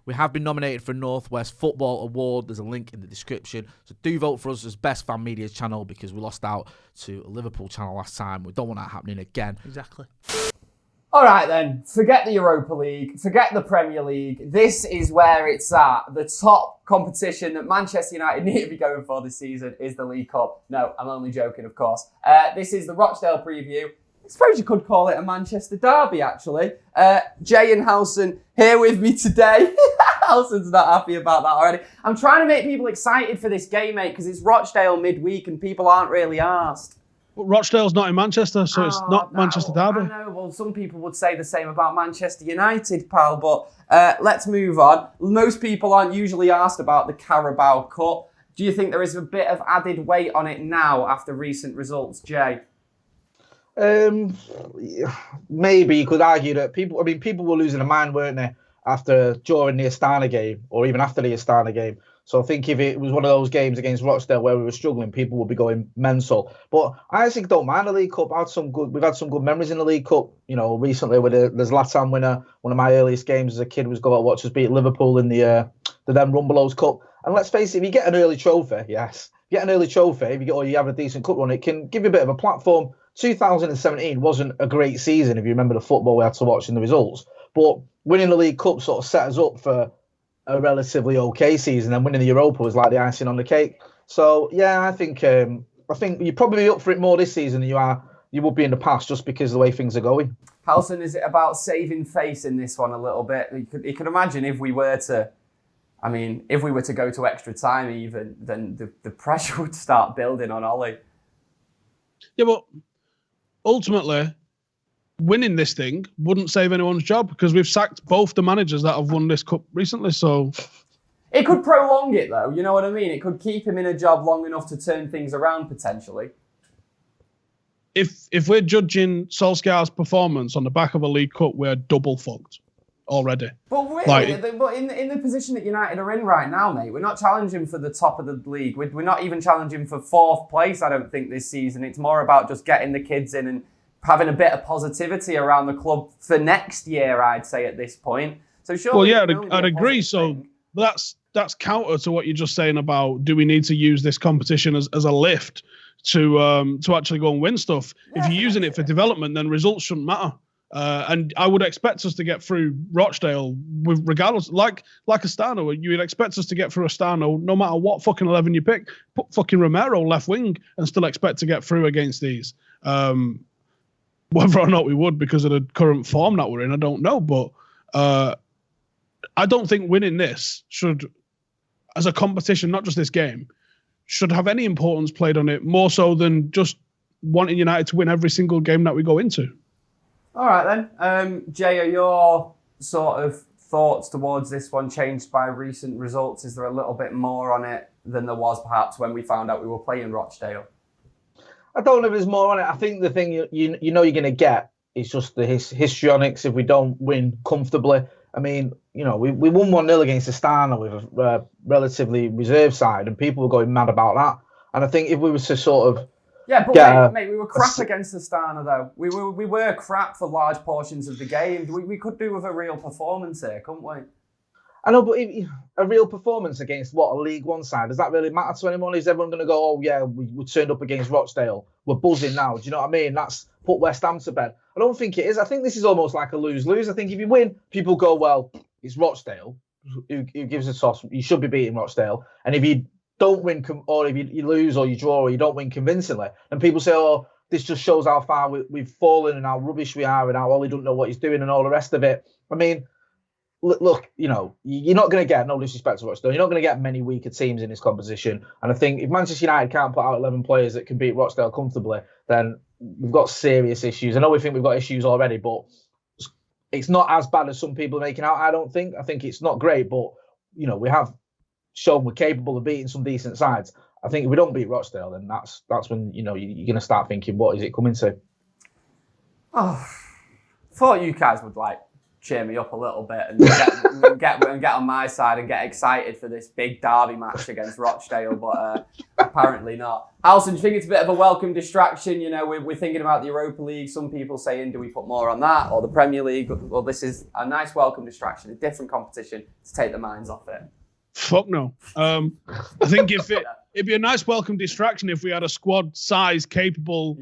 We have been nominated for a Northwest Football Award. There's a link in the description. So do vote for us as Best Fan Media Channel, because we lost out to a Liverpool channel last time. We don't want that happening again. Exactly. All right then, forget the Europa League, forget the Premier League. This is where it's at. The top competition that Manchester United need to be going for this season is the League Cup. No, I'm only joking, of course. This is the Rochdale preview. I suppose you could call it a Manchester derby, actually. Jay and Howson here with me today. Howson's not happy about that already. I'm trying to make people excited for this game, mate, because it's Rochdale midweek and people aren't really arsed. But Rochdale's not in Manchester, so it's not Manchester derby. I know, well, some people would say the same about Manchester United, pal, but let's move on. Most people aren't usually asked about the Carabao Cup. Do you think there is a bit of added weight on it now after recent results, Jay? Maybe you could argue that people were losing their mind, weren't they, during the Astana game, or even after the Astana game. So I think if it was one of those games against Rochdale where we were struggling, people would be going mental. But I actually don't mind the League Cup. We've had some good memories in the League Cup. You know, recently with the Zlatan winner, one of my earliest games as a kid was go out watch us beat Liverpool in the then Rumbelows Cup. And let's face it, if you get an early trophy, if you have a decent cup run, it can give you a bit of a platform. 2017 wasn't a great season if you remember the football we had to watch in the results. But winning the League Cup sort of set us up for a relatively okay season, and winning the Europa was like the icing on the cake. So yeah, I think you'd probably be up for it more this season than you would be in the past, just because of the way things are going. Howson, is it about saving face in this one a little bit? You could imagine if we were to go to extra time even, then the pressure would start building on Ollie. Yeah, but ultimately, winning this thing wouldn't save anyone's job, because we've sacked both the managers that have won this cup recently. So it could prolong it, though. You know what I mean? It could keep him in a job long enough to turn things around potentially. If we're judging Solskjaer's performance on the back of a League Cup, we're double fucked already. But really, but in the position that United are in right now, mate, we're not challenging for the top of the league. We're not even challenging for fourth place, I don't think, this season. It's more about just getting the kids in and having a bit of positivity around the club for next year, I'd say, at this point. So sure. Well, yeah, I'd agree. So that's counter to what you're just saying about, do we need to use this competition as a lift to actually go and win stuff? Yeah, if you're using it for development, then results shouldn't matter. And I would expect us to get through Rochdale regardless, like Astana. You would expect us to get through Astana no matter what fucking 11 you pick. Put fucking Romero left wing and still expect to get through against these. Whether or not we would because of the current form that we're in, I don't know. But I don't think winning this should, as a competition, not just this game, should have any importance played on it, more so than just wanting United to win every single game that we go into. All right, then. Jay, are your sort of thoughts towards this one changed by recent results? Is there a little bit more on it than there was perhaps when we found out we were playing Rochdale? I don't know if there's more on it. I think the thing you know you're going to get is just the histrionics if we don't win comfortably. I mean, you know, we won 1-0 against Astana with a relatively reserve side, and people were going mad about that. And I think if we were to sort of... Yeah, but mate, we were crap against Astana, though. We were crap for large portions of the game. We could do with a real performance here, couldn't we? I know, but a real performance against, a League One side, does that really matter to anyone? Is everyone going to go, oh, yeah, we turned up against Rochdale, we're buzzing now? Do you know what I mean? That's put West Ham to bed. I don't think it is. I think this is almost like a lose-lose. I think if you win, people go, well, it's Rochdale. Who gives a toss? You should be beating Rochdale. And if you don't win, or if you lose or you draw or you don't win convincingly, and people say, oh, this just shows how far we've fallen and how rubbish we are and how Ollie doesn't know what he's doing and all the rest of it. I mean... Look, you know, you're not going to get, no disrespect to Rochdale, you're not going to get many weaker teams in this competition. And I think if Manchester United can't put out 11 players that can beat Rochdale comfortably, then we've got serious issues. I know we think we've got issues already, but it's not as bad as some people are making out, I don't think. I think it's not great, but, you know, we have shown we're capable of beating some decent sides. I think if we don't beat Rochdale, then that's when, you know, you're going to start thinking, what is it coming to? Oh, thought you guys would, cheer me up a little bit and get on my side and get excited for this big derby match against Rochdale, but apparently not. Howson, do you think it's a bit of a welcome distraction? You know, we're thinking about the Europa League. Some people saying, do we put more on that, or the Premier League? Well, this is a nice welcome distraction, a different competition to take the minds off it. Fuck no. I think it'd be a nice welcome distraction if we had a squad size capable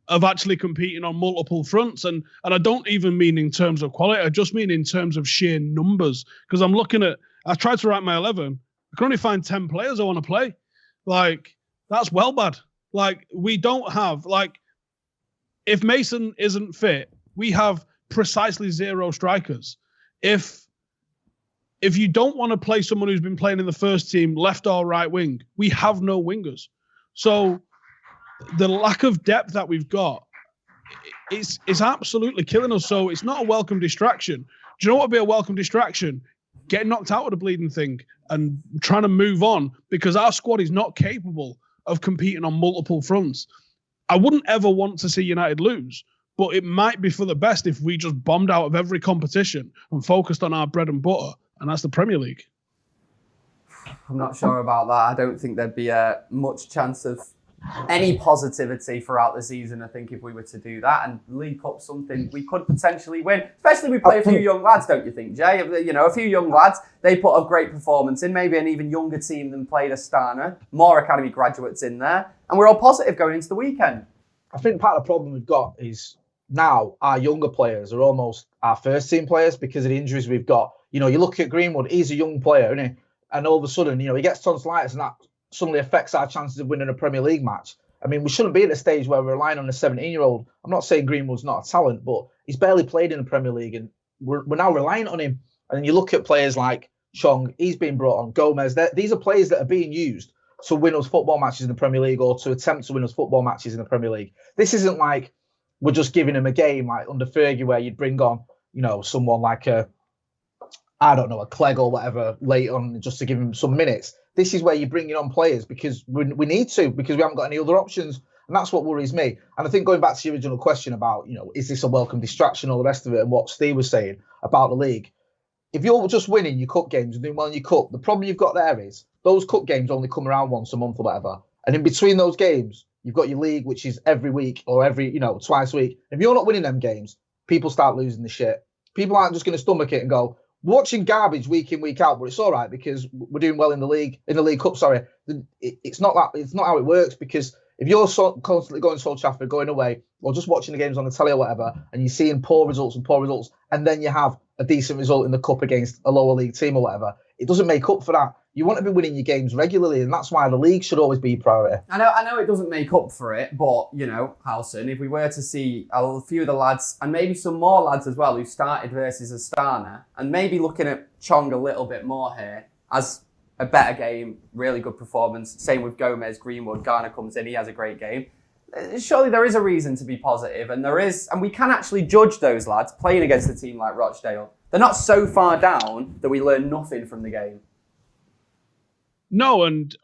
of actually competing on multiple fronts. And I don't even mean in terms of quality. I just mean in terms of sheer numbers. Because I tried to write my 11. I can only find 10 players I want to play. Like, that's well bad. Like, we don't have, like, if Mason isn't fit, we have precisely 0 strikers. If you don't want to play someone who's been playing in the first team, left or right wing, we have no wingers. So the lack of depth that we've got is absolutely killing us. So it's not a welcome distraction. Do you know what would be a welcome distraction? Getting knocked out of the bleeding thing and trying to move on, because our squad is not capable of competing on multiple fronts. I wouldn't ever want to see United lose, but it might be for the best if we just bombed out of every competition and focused on our bread and butter, and that's the Premier League. I'm not sure about that. I don't think there'd be much chance of any positivity throughout the season, I think, if we were to do that. And League Cup, something we could potentially win, especially if we play a few young lads, don't you think, Jay? You know, a few young lads, they put a great performance in, maybe an even younger team than played Astana, more academy graduates in there, and we're all positive going into the weekend. I think part of the problem we've got is now our younger players are almost our first team players because of the injuries we've got. You know, you look at Greenwood, he's a young player, isn't he? And all of a sudden, you know, he gets tonsillitis and that suddenly affects our chances of winning a Premier League match. I mean, we shouldn't be at the stage where we're relying on a 17-year-old. I'm not saying Greenwood's not a talent, but he's barely played in the Premier League, and we're now relying on him. And then you look at players like Chong, he's been brought on, Gomez. These are players that are being used to win us football matches in the Premier League or to attempt to win us football matches in the Premier League. This isn't like we're just giving him a game like under Fergie where you'd bring on, you know, someone like a Clegg or whatever late on just to give him some minutes. This is where you're bringing on players because we need to, because we haven't got any other options. And that's what worries me. And I think going back to your original question about, you know, is this a welcome distraction, all the rest of it, and what Steve was saying about the league. If you're just winning your cup games and doing well in your cup, the problem you've got there is those cup games only come around once a month or whatever. And in between those games, you've got your league, which is every week or twice a week. If you're not winning them games, people start losing the shit. People aren't just going to stomach it and go, watching garbage week in, week out, but it's all right because we're doing well in the league cup. Sorry, it's not that. It's not how it works, because if you're constantly going to Old Trafford, going away, or just watching the games on the telly or whatever, and you're seeing poor results, and then you have a decent result in the cup against a lower league team or whatever, it doesn't make up for that. You want to be winning your games regularly, and that's why the league should always be a priority. I know it doesn't make up for it, but, you know, Howson, if we were to see a few of the lads, and maybe some more lads as well, who started versus Astana, and maybe looking at Chong a little bit more here, as a better game, really good performance, same with Gomez, Greenwood, Garner comes in, he has a great game. Surely there is a reason to be positive, and we can actually judge those lads playing against a team like Rochdale. They're not so far down that we learn nothing from the game. No, and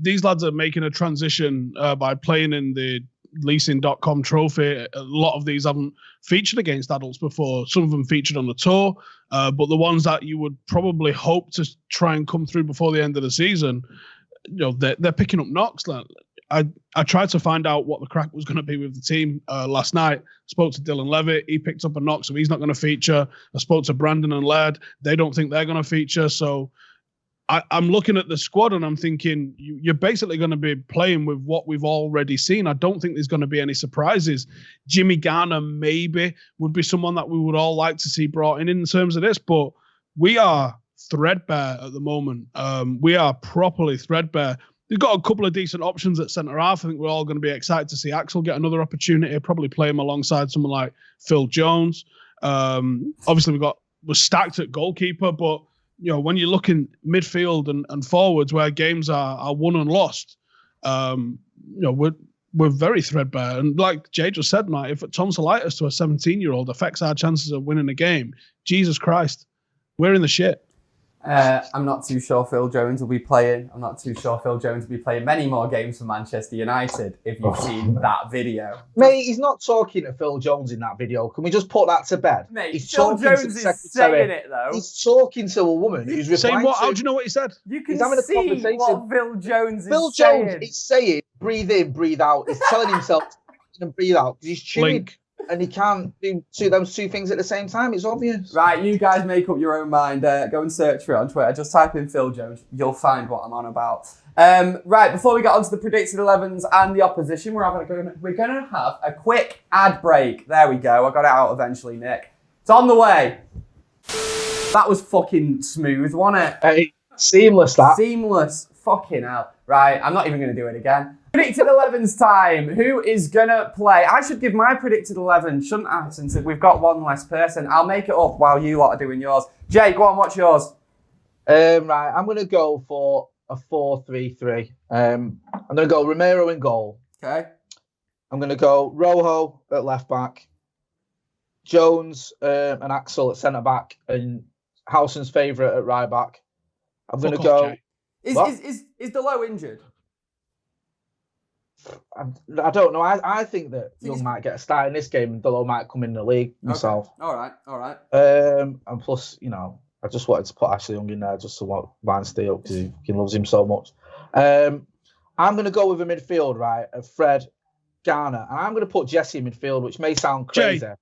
these lads are making a transition by playing in the leasing.com trophy. A lot of these haven't featured against adults before. Some of them featured on the tour, but the ones that you would probably hope to try and come through before the end of the season, you know, they're picking up knocks. I tried to find out what the crack was going to be with the team last night. Spoke to Dylan Levitt. He picked up a knock, so he's not going to feature. I spoke to Brandon and Laird. They don't think they're going to feature. So I'm looking at the squad and I'm thinking you're basically going to be playing with what we've already seen. I don't think there's going to be any surprises. Jimmy Garner maybe would be someone that we would all like to see brought in terms of this, but we are threadbare at the moment. We are properly threadbare. We've got a couple of decent options at centre half. I think we're all going to be excited to see Axel get another opportunity, probably play him alongside someone like Phil Jones. Obviously, we're stacked at goalkeeper, but you know, when you look in midfield and forwards where games are won and lost, you know, we're very threadbare. And like Jay just said, Matt, if tonsillitis to a 17-year-old affects our chances of winning a game, Jesus Christ, we're in the shit. I'm not too sure Phil Jones will be playing. I'm not too sure Phil Jones will be playing many more games for Manchester United if you've seen that video. Mate, he's not talking to Phil Jones in that video. Can we just put that to bed? Mate, he's Phil Jones is saying it, though. He's talking to a woman who's replying Saying what? to How do you know what he said? You can he's having a see conversation. what Phil Jones is Phil saying. Jones is saying, breathe in, breathe out. He's telling himself to breathe out because he's chewing. Link. And he can't do those two things at the same time. It's obvious. Right, you guys make up your own mind. Go and search for it on Twitter. Just type in Phil Jones. You'll find what I'm on about. Right, before we get on to the predicted 11s and the opposition, we're going to have a quick ad break. There we go. I got it out eventually, Nick. It's on the way. That was fucking smooth, wasn't it? Hey, seamless, that. Seamless. Fucking hell. Right, I'm not even going to do it again. Predicted 11's time. Who is going to play? I should give my predicted 11, shouldn't I? Since we've got one less person. I'll make it up while you lot are doing yours. Jay, go on, what's yours? Right, I'm going to go for a 4-3-3. I'm going to go Romero in goal. Okay. I'm going to go Rojo at left back, Jones and Axel at centre back, and Howson's favourite at right back. I'm going to go. Is Delo injured? I don't know. I think that Young might get a start in this game and Delo might come in the league myself. Okay. All right. And plus, I just wanted to put Ashley Young in there just to Van Steele because he loves him so much. I'm going to go with a midfield, right, of Fred, Garner, and I'm going to put Jesse in midfield, which may sound crazy. Jay,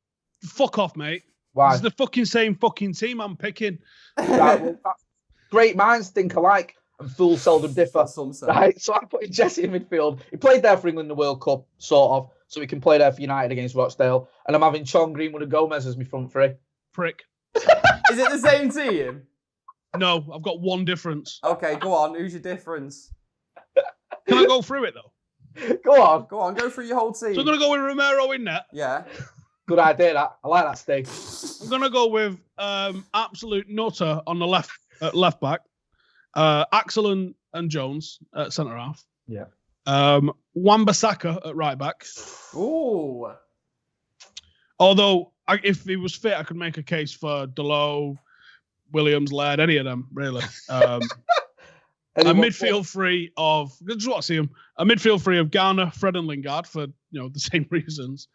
fuck off, mate. Why? It's the fucking same fucking team I'm picking. Right, well, great minds think alike. And fools seldom differ. Right, so I'm putting Jesse in midfield. He played there for England in the World Cup, sort of, so he can play there for United against Rochdale. And I'm having Chong, Greenwood, and Gomez as my front three. Prick. Is it the same team? No, I've got one difference. Okay, go on. Who's your difference? Can I go through it though? Go on. Go on. Go through your whole team. So I'm gonna go with Romero in net. Yeah. Good idea. That I like that, Steve. I'm gonna go with absolute nutter on the left back. Axel and Jones at centre half. Yeah. Wan-Bissaka at right back. Ooh. Although, if he was fit, I could make a case for Delo, Williams, Laird, any of them, really. A midfield three of, just want to see him, a midfield three of Garner, Fred and Lingard for, the same reasons.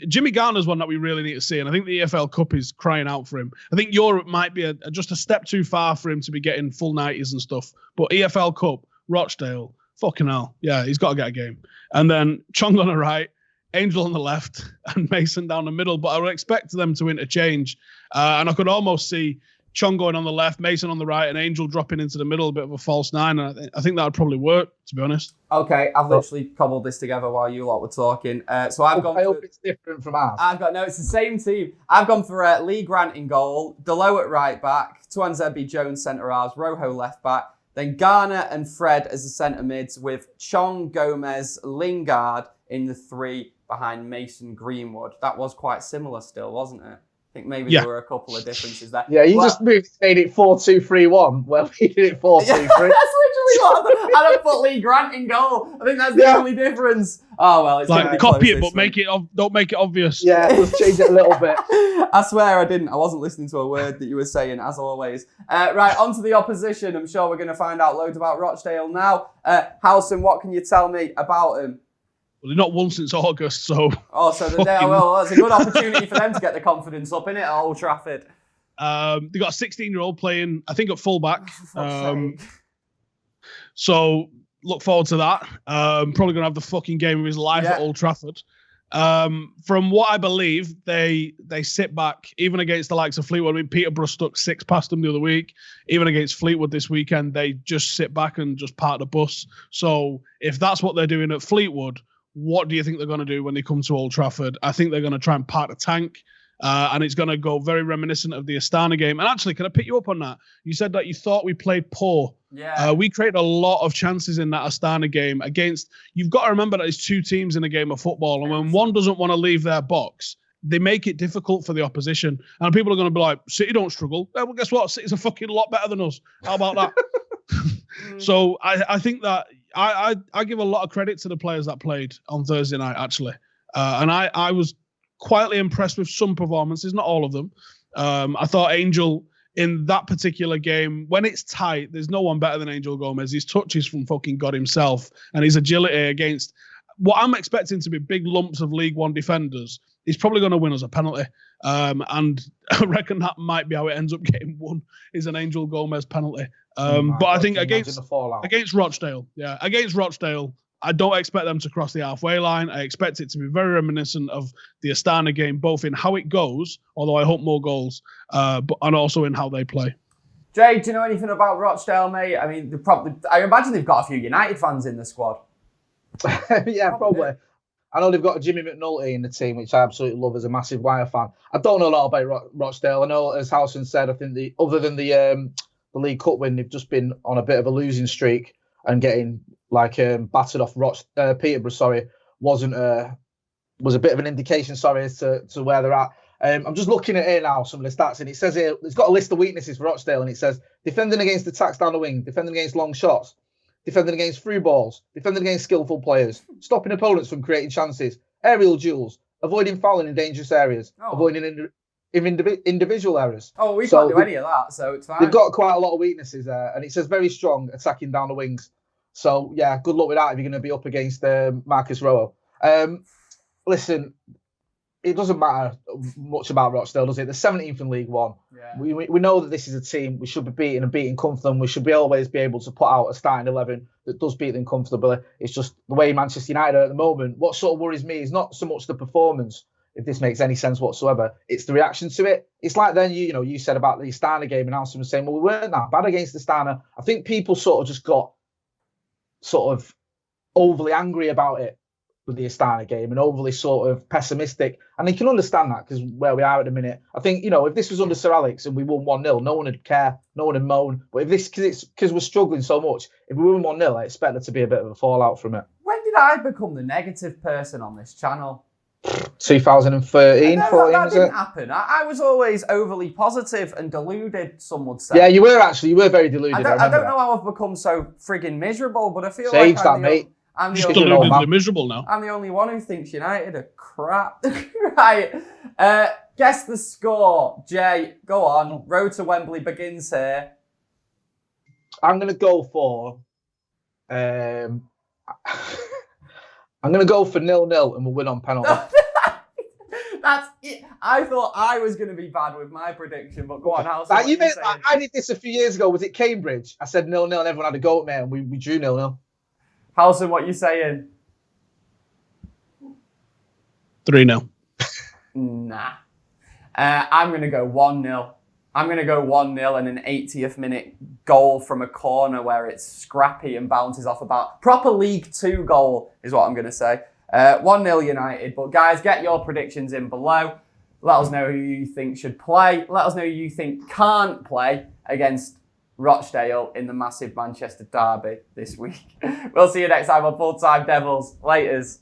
Jimmy Garner's one that we really need to see, and I think the EFL Cup is crying out for him. I think Europe might be just a step too far for him to be getting full 90s and stuff, but EFL Cup, Rochdale, fucking hell. Yeah, he's got to get a game. And then Chong on the right, Angel on the left, and Mason down the middle, but I would expect them to interchange. And I could almost see Chong going on the left, Mason on the right, and Angel dropping into the middle, a bit of a false nine. And I think that would probably work, to be honest. Okay, I've literally cobbled this together while you lot were talking. So I've gone. I hope it's different from ours. It's the same team. I've gone for Lee Grant in goal, Delo at right back, Tuan Zebi Jones centre halves, Rojo left back, then Garner and Fred as the centre mids with Chong, Gomez, Lingard in the three behind Mason Greenwood. That was quite similar still, wasn't it? I think maybe there were a couple of differences there. Yeah, just made it 4-2-3-1. Well, he did it 4-2-3. That's literally what I don't put Lee Grant in goal. I think that's the only difference. Oh well, it's like copy it, but don't make it obvious. Yeah, just change it a little bit. I swear I didn't. I wasn't listening to a word that you were saying, as always. Right, on to the opposition. I'm sure we're going to find out loads about Rochdale now. Howson, what can you tell me about him? Well, they've not won since August, so... Oh, so that's a good opportunity for them to get the confidence up, innit, at Old Trafford. They got a 16-year-old playing, I think, at full-back. So, look forward to that. Probably going to have the fucking game of his life at Old Trafford. From what I believe, they sit back, even against the likes of Fleetwood. I mean, Peterborough stuck 6 past them the other week. Even against Fleetwood this weekend, they just sit back and just park the bus. So, if that's what they're doing at Fleetwood... What do you think they're going to do when they come to Old Trafford? I think they're going to try and park the tank, and it's going to go very reminiscent of the Astana game. And actually, can I pick you up on that? You said that you thought we played poor. Yeah. We created a lot of chances in that Astana game against... You've got to remember that it's 2 teams in a game of football, and when one doesn't want to leave their box, they make it difficult for the opposition. And people are going to be like, City don't struggle. Well, guess what? City's a fucking lot better than us. How about that? So I think that I give a lot of credit to the players that played on Thursday night, actually. And I was quietly impressed with some performances, not all of them. I thought Angel in that particular game, when it's tight, there's no one better than Angel Gomez. His touches from fucking God himself and his agility against what I'm expecting to be big lumps of League One defenders. He's probably going to win us a penalty. And I reckon that might be how it ends up getting won, is an Angel Gomez penalty. But I think against Rochdale, I don't expect them to cross the halfway line. I expect it to be very reminiscent of the Astana game, both in how it goes, although I hope more goals, and also in how they play. Jay, do you know anything about Rochdale, mate? I mean, I imagine they've got a few United fans in the squad. Yeah, probably. I know they've got Jimmy McNulty in the team, which I absolutely love as a massive Wire fan. I don't know a lot about Rochdale. I know, as Howson said, I think other than the League Cup win, they've just been on a bit of a losing streak and getting battered off Peterborough. Was a bit of an indication, as to where they're at. I'm just looking at here now, some of the stats, and it says here, it's got a list of weaknesses for Rochdale, and it says defending against attacks down the wing, defending against long shots, defending against through balls, defending against skillful players, stopping opponents from creating chances, aerial duels, avoiding fouling in dangerous areas, avoiding individual errors. Oh, we can't do any of that, so it's fine. They've got quite a lot of weaknesses there, and it says very strong attacking down the wings. So, yeah, good luck with that if you're going to be up against Marcus Rowe. Listen, it doesn't matter much about Rochdale, does it? They're 17th in League One. Yeah. We know that this is a team we should be beating and beating comfortably. We should always be able to put out a starting 11 that does beat them comfortably. It's just the way Manchester United are at the moment. What sort of worries me is not so much the performance, if this makes any sense whatsoever. It's the reaction to it. It's like then, you said about the Astana game, and Howson was saying, well, we weren't that bad against Astana. I think people sort of just got sort of overly angry about it with the Astana game and overly sort of pessimistic. And you can understand that because where we are at the minute. I think, if this was under Sir Alex and we won 1-0, no one would care, no one would moan. But if this, because we're struggling so much, if we win 1-0, I expect there to be a bit of a fallout from it. When did I become the negative person on this channel? 2013, 14, that didn't happen. I was always overly positive and deluded, some would say. Yeah, you were very deluded. I don't know how I've become so friggin' miserable, but I feel Sage like I'm still deludedly miserable now. I'm the only one who thinks United are crap. Right. Guess the score. Jay, go on. Road to Wembley begins here. I'm going to go for... I'm going to go for 0-0 and we'll win on penalty. That's it. I thought I was going to be bad with my prediction, but go on, Howson. I did this a few years ago. Was it Cambridge? I said 0-0 and everyone had a go at me and we drew 0-0. Howson, what are you saying? 3-0. Nah. I'm going to go 1-0. I'm going to go 1-0 and an 80th minute goal from a corner where it's scrappy and bounces off about. Proper League 2 goal is what I'm going to say. 1-0 United. But guys, get your predictions in below. Let us know who you think should play. Let us know who you think can't play against Rochdale in the massive Manchester derby this week. We'll see you next time on Full Time Devils. Laters.